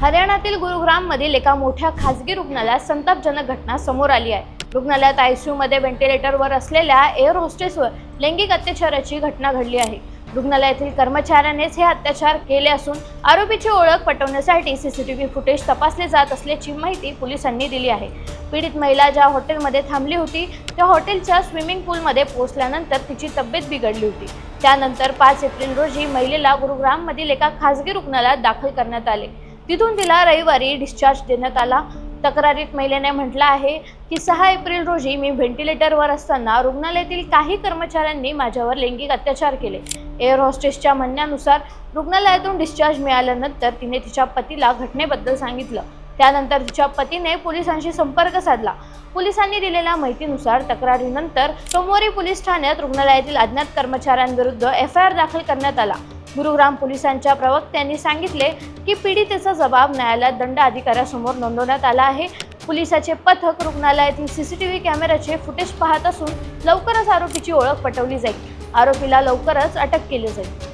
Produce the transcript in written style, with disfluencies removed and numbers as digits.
हरियाणातील गुरुग्राममधील एका मोठ्या खासगी रुग्णालयात संतापजनक घटना समोर आली आहे। रुग्णालयात आयसीयू मध्ये व्हेंटिलेटरवर असलेल्या एअर होस्टेसवर लैंगिक अत्याचाराची घटना घडली आहे। रुग्णालयातील कर्मचाऱ्यानेच हे अत्याचार केले असून आरोपीची ओळख पटवण्यासाठी सीसीटीव्ही फुटेज तपासले जात असल्याची माहिती पोलिसांनी दिली आहे। पीडित महिला ज्या हॉटेलमध्ये थांबली होती त्या हॉटेलच्या स्विमिंग पूलमध्ये पोहोचल्यानंतर तिची तब्येत बिघडली होती। त्यानंतर 5 एप्रिल रोजी महिलेला गुरुग्राममधील एका खासगी रुग्णालयात दाखल करण्यात आले। तिथून तिला रविवारी डिस्चार्ज देण्यात आला। तक्रारीत महिलेने म्हटलं आहे की 6 एप्रिल रोजी मी व्हेंटिलेटरवर असताना रुग्णालयातील काही कर्मचाऱ्यांनी माझ्यावर लैंगिक अत्याचार केले। एअर होस्टेसच्या म्हणण्यानुसार रुग्णालयातून डिस्चार्ज मिळाल्यानंतर तिने तिच्या पतीला घटनेबद्दल सांगितलं। त्यानंतर तिच्या पतीने पोलिसांशी संपर्क साधला। पोलिसांनी दिलेल्या माहितीनुसार तक्रारीनंतर सोमवारी पोलीस ठाण्यात रुग्णालयातील अज्ञात कर्मचाऱ्यांविरुद्ध एफआयआर दाखल करण्यात आला। गुरुग्राम पोलिसांच्या प्रवक्त्यांनी सांगितले की पीडितेचा जबाब न्यायालयात दंड अधिकाऱ्यासमोर नोंदवण्यात आला आहे। पोलिसांचे पथक रुग्णालयातील सीसीटीव्ही कॅमेऱ्याचे फुटेज पाहत असून लवकरच आरोपीची ओळख पटवली जाईल। आरोपीला लवकरच अटक केली जाईल।